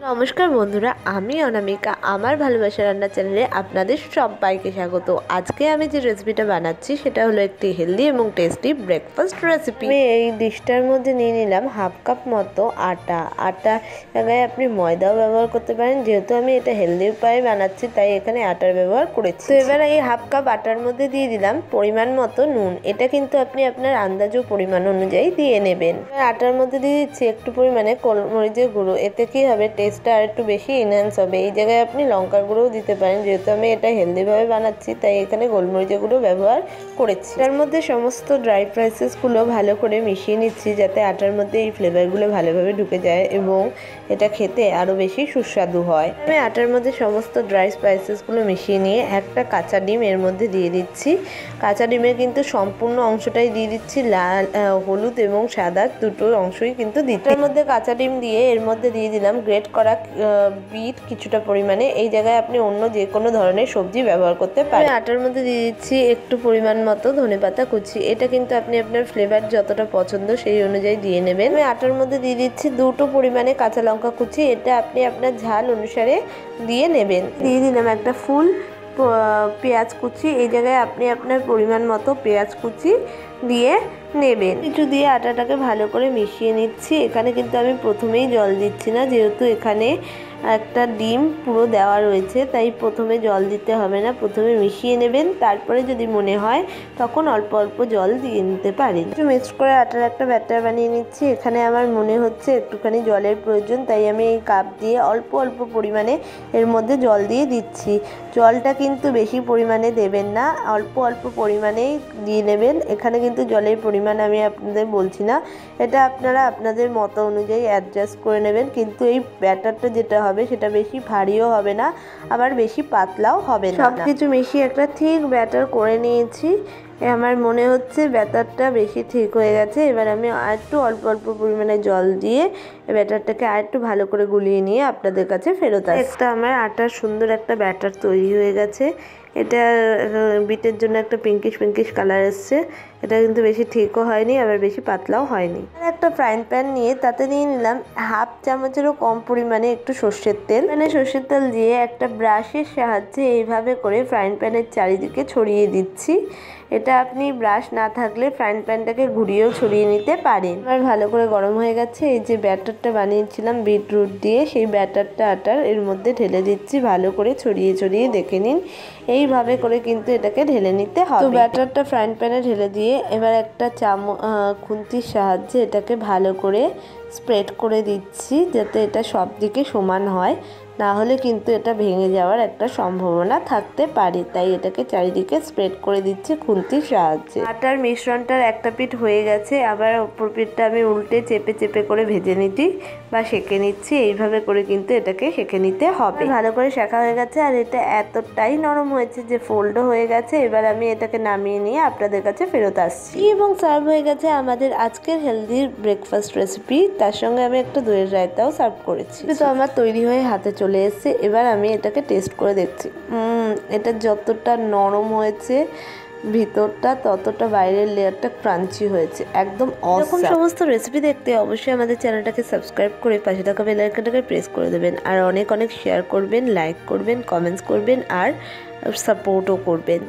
নমস্কার বন্ধুরা, আমি অনামিকা। আমার ভালোবাসা রান্না চ্যানেলে আপনাদের সবাইকে স্বাগত। আজকে আমি যে রেসিপিটা বানাচ্ছি সেটা হলো একটি হেলদি এবং টেস্টি ব্রেকফাস্ট রেসিপি। আমি এই ডিশটার মধ্যে নিয়ে নিলাম হাফ কাপ মতো আটা জায়গায় আপনি ময়দাও ব্যবহার করতে পারেন। যেহেতু আমি এটা হেলদি উপায়ে বানাচ্ছি তাই এখানে আটার ব্যবহার করেছি। তো এবার এই হাফ কাপ আটার মধ্যে দিয়ে দিলাম পরিমাণ মতো নুন। এটা কিন্তু আপনি আপনার আন্দাজ ও পরিমাণ অনুযায়ী দিয়ে নেবেন। আটার মধ্যে দিয়ে দিচ্ছি একটু পরিমাণে গোলমরিচের গুঁড়ো। এতে কি হবে, টেস্টটা আর একটু বেশি এনহ্যান্স হবে। এই জায়গায় আপনি লঙ্কার গুঁড়োও দিতে পারেন। যেহেতু আমি এটা হেলদিভাবে বানাচ্ছি তাই এখানে গোলমরিচের গুঁড়ো ব্যবহার করেছি। তার মধ্যে সমস্ত ড্রাই স্পাইসেসগুলো ভালো করে মিশিয়ে নিচ্ছি যাতে আটার মধ্যে এই ফ্লেভারগুলো ভালোভাবে ঢুকে যায় এবং এটা খেতে আরও বেশি সুস্বাদু হয়। আমি আটার মধ্যে সমস্ত ড্রাই স্পাইসেসগুলো মিশিয়ে নিয়ে একটা কাঁচা ডিম এর মধ্যে দিয়ে দিচ্ছি। কাঁচা ডিমের কিন্তু সম্পূর্ণ অংশটাই দিয়ে দিচ্ছি, লাল হলুদ এবং সাদা দুটো অংশই কিন্তু দিচ্ছি। এর মধ্যে কাঁচা ডিম দিয়ে এর মধ্যে দিয়ে দিলাম গ্রেট করা বিট কিছুটা পরিমাণে। এই জায়গায় আপনি অন্য যে কোনো ধরনের সবজি ব্যবহার করতে পারেন। আটার মধ্যে দিয়ে দিচ্ছি একটু পরিমাণ মতো ধনেপাতা কুচি। এটা কিন্তু আপনি আপনার ফ্লেভার যতটা পছন্দ সেই অনুযায়ী দিয়ে নেবেন। আমি আটার মধ্যে দিয়ে দিচ্ছি দুটো পরিমাণে কাঁচা লঙ্কা কুচি। এটা আপনি আপনার ঝাল অনুসারে দিয়ে নেবেন। দিয়ে দিলাম একটা ফুল পেঁয়াজ কুচি। এই জায়গায় আপনি আপনার পরিমাণ মতো পেঁয়াজ কুচি দিয়ে নেবেন। একটু দিয়ে আটাটাকে ভালো করে মিশিয়ে নিচ্ছি। এখানে কিন্তু আমি প্রথমেই জল দিচ্ছি না, যেহেতু এখানে একটা ডিম পুরো দেওয়া রয়েছে তাই প্রথমে জল দিতে হবে না। প্রথমে মিশিয়ে নেবেন, তারপরে যদি মনে হয় তখন অল্প অল্প জল দিয়ে নিতে পারেন। একটু মিক্স করে আটার একটা ব্যাটার বানিয়ে নিচ্ছি। এখানে আমার মনে হচ্ছে একটুখানি জলের প্রয়োজন, তাই আমি এই কাপ দিয়ে অল্প অল্প পরিমাণে এর মধ্যে জল দিয়ে দিচ্ছি। জলটা কিন্তু বেশি পরিমাণে দেবেন না, অল্প অল্প পরিমাণেই দিয়ে নেবেন। এখানে কিন্তু জলের পরিমাণ আমি আপনাদের বলছি না, এটা আপনারা আপনাদের মতো অনুযায়ী অ্যাডজাস্ট করে নেবেন। কিন্তু এই ব্যাটারটা যেটা হবে সেটা বেশি ভারীও হবে না, আবার বেশি পাতলাও হবে না। সব কিছু মিশিয়ে একটা ঠিক ব্যাটার করে নিয়েছি। আমার মনে হচ্ছে ব্যাটারটা বেশি ঠিক হয়ে গেছে। এবার আমি আরেকটু অল্প অল্প পরিমাণে জল দিয়ে ব্যাটারটাকে আরেকটু ভালো করে গুলিয়ে নিয়ে আপনাদের কাছে ফেরত আসছি। একটা আমার আটার সুন্দর একটা ব্যাটার তৈরি হয়ে গেছে। এটা বিটের জন্য একটা পিঙ্কিশ কালার এসছে। এটা কিন্তু বেশি ঠিকও হয়নি, আবার বেশি পাতলাও হয়নি। একটা ফ্রাইং প্যান নিয়ে তাতে নিয়ে নিলাম হাফ চামচেরও কম পরিমাণে একটু সর্ষের তেল। সর্ষের তেল দিয়ে একটা ব্রাশের সাহায্যে এইভাবে করে ফ্রাইং প্যানের চারিদিকে ছড়িয়ে দিচ্ছি। এটা আপনি ব্রাশ না থাকলে ফ্রাইং প্যানটাকে ঘুরিয়েও ছড়িয়ে নিতে পারেন। আর ভালো করে গরম হয়ে গেছে। এই যে ব্যাটারটা বানিয়েছিলাম বিটরুট দিয়ে, সেই ব্যাটারটা আটার এর মধ্যে ঢেলে দিচ্ছি। ভালো করে ছড়িয়ে দেখে নিন, এইভাবে করে কিন্তু এটাকে ঢেলে নিতে হবে। তো ব্যাটারটা ফ্রাইং প্যানে ঢেলে দিয়ে এবার একটা খুন্তির সাহায্যে এটাকে ভালো করে স্প্রেড করে দিচ্ছি যাতে এটা সব দিকে সমান হয়, না হলে কিন্তু এটা ভেঙে যাওয়ার একটা সম্ভাবনা থাকতে পারে। তাই এটাকে চারিদিকে স্প্রেড করে দিচ্ছি খুন্তির সাহায্যে। আটার মিশ্রণটার একটা পিঠ হয়ে গেছে, আবার অপর পিঠটা আমি উল্টে চেপে করে ভেজে নিচ্ছি বা সেঁকে নিচ্ছি। এইভাবে করে কিন্তু এটাকে সেঁকে নিতে হবে। ভালো করে শেখা হয়ে গেছে আর এটা এতটাই নরম হয়েছে যে ফোল্ডও হয়ে গেছে। এবার আমি এটাকে নামিয়ে নিয়ে আপনাদের কাছে ফেরত আসছি এবং সার্ভ হয়ে গেছে আমাদের আজকের হেলদি ব্রেকফাস্ট রেসিপি। তার সঙ্গে আমি একটা দইয়ের রায়তাও সার্ভ করেছি। তো আমার তৈরি হয়ে হাতে চলে এসেছে। এবার আমি এটাকে টেস্ট করে দেখছি। এটা যতটা নরম হয়েছে ভিতরটা, ততটা বাইরের লেয়ারটা ক্রাঞ্চি হয়েছে, একদম অসাম। সমস্ত রেসিপি দেখতে অবশ্যই আমাদের চ্যানেলটাকে সাবস্ক্রাইব করে পাশে থাকা বেল আইকনটাকে প্রেস করে দেবেন। আর অনেক শেয়ার করবেন, লাইক করবেন, কমেন্টস করবেন আর সাপোর্টও করবেন।